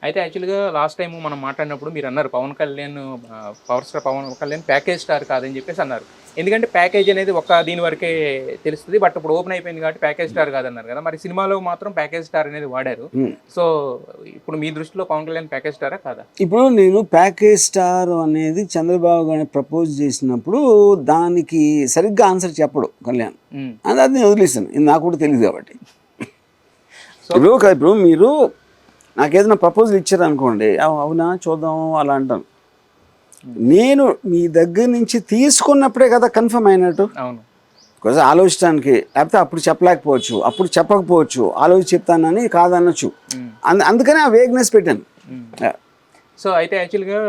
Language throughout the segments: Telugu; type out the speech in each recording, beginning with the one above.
అయితే యాక్చువల్‌గా లాస్ట్ టైమ్ మనం మాట్లాడినప్పుడు మీరన్నారు Pawan Kalyan power star Pawan Kalyan package star కాదని చెప్పేసి అన్నారు. ఎందుకంటే ప్యాకేజ్ అనేది ఒక దీని వరకే తెలుస్తది. బట్ ఇప్పుడు ఓపెన్ అయిపోయింది కాబట్టి ప్యాకేజ్ స్టార్ కాదన్నారు కదా! మరి సినిమాలో మాత్రం ప్యాకేజ్ స్టార్ అనేది వాడారు. సో, ఇప్పుడు మీ దృష్టిలో పవన్ కళ్యాణ్ ప్యాకేజ్ స్టారా కాదా? ఇప్పుడు నేను ప్యాకేజ్ స్టార్ అనేది చంద్రబాబు గారిని ప్రపోజ్ చేసినప్పుడు దానికి సరిగ్గా ఆన్సర్ చెప్పడు కళ్యాణ్. హ్మ్. అది నేను వదిలేసాను. ఇది నాకు కూడా తెలియదు కాబట్టి. సో ఇప్పుడు మీరు నాకేదైనా ప్రపోజల్ ఇచ్చారనుకోండి, అవునా చూద్దాం అలా అంటాను. నేను మీ దగ్గర నుంచి తీసుకున్నప్పుడే కదా కన్ఫర్మ్ అయినట్టు. అవును. కొంచెం ఆలోచించడానికి, లేకపోతే అప్పుడు చెప్పలేకపోవచ్చు, అప్పుడు చెప్పకపోవచ్చు, ఆలోచించి చెప్తానని కాదనొచ్చు. అందుకనే ఆ వేగ్నెస్ పెట్టాను. సో, అయితే యాక్చువల్‌గా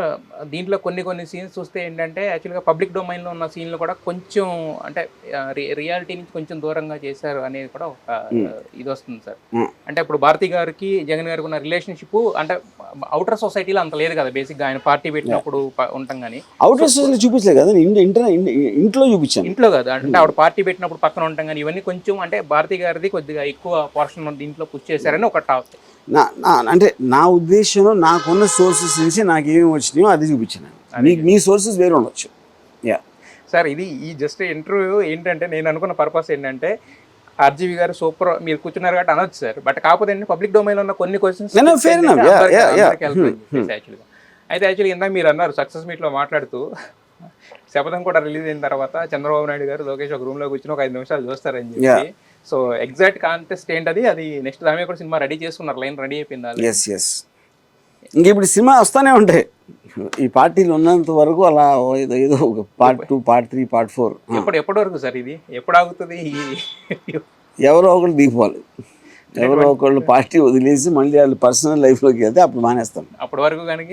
దీంట్లో కొన్ని సీన్స్ చూస్తే ఏంటంటే యాక్చువల్‌గా పబ్లిక్ డొమైన్‌లో ఉన్న సీన్‌లు కూడా కొంచెం అంటే రియాలిటీ నుంచి కొంచెం దూరంగా చేశారు అనేది కూడా ఒక ఇదొస్తుంది సార్. అంటే ఇప్పుడు భారతి గారికి, జగన్ గారికి ఉన్న రిలేషన్‌షిప్ అంటే ఔటర్ సొసైటీలో అంత లేదు కదా! బేసిక్‌గా ఆయన పార్టీ పెట్టినప్పుడు ఉంటాం గానీ. అవుటర్ సొసైటీలో చూపించలేదు కదా, ఇంట్లో చూపించాను. ఇంట్లో కాదు. అంటే ఆవిడ పార్టీ పెట్టినప్పుడు పక్కన ఉంటాం గానీ ఇవన్నీ కొంచెం అంటే భారతి గారిది కొద్దిగా ఎక్కువ పోర్షన్ దీంట్లో పుష్ చేశారని ఒక టాక్. అంటే నా ఉద్దేశంలో నాకున్న సోర్సెస్ నుంచి నాకు ఏమేమి వచ్చినాయో అది చూపించాను. మీ సోర్సెస్ వేరే ఉండొచ్చు. సార్ ఇది ఈ జస్ట్ ఇంటర్వ్యూ ఏంటంటే నేను అనుకున్న పర్పస్ ఏంటంటే ఆర్జీవి గారు సూపర్ మీరు కూర్చున్నారు కాబట్టి అనొచ్చు సార్. బట్ కాకపోతే పబ్లిక్ డొమైన్లో ఉన్న కొన్ని క్వశ్చన్స్ యాక్చువల్గా. అయితే యాక్చువల్గా ఇందాక మీరు అన్నారు సక్సెస్ మీట్లో మాట్లాడుతూ శపథం కూడా రిలీజ్ అయిన తర్వాత చంద్రబాబు నాయుడు గారు లోకేష్ ఒక రూమ్లో కూర్చొని ఒక 5 నిమిషాలు చూస్తారని చెప్పి. సో ఎగ్జాక్ట్ కాంటెస్ట్ ఏంటది, అది నెక్స్ట్ దాని కూడా సినిమా రెడీ చేసుకున్నారు, లైన్ రెడీ అయిపోయింది. ఎస్ ఇంక ఇప్పుడు సినిమా వస్తూనే ఉంటాయి. ఈ పార్టీలు ఉన్నంత వరకు అలా ఏదో ఒక పార్ట్ 2, పార్ట్ 3, పార్ట్ 4. ఎప్పటి వరకు సార్ ఇది ఎప్పుడు ఆగుతుంది? ఎవరో ఒకళ్ళు దిగిపోవాలి. ఎవరో ఒకళ్ళు పార్టీ వదిలేసి మళ్ళీ వాళ్ళు పర్సనల్ లైఫ్లోకి వెళ్తే అప్పుడు మానేస్తాం. అప్పటి వరకు కనుక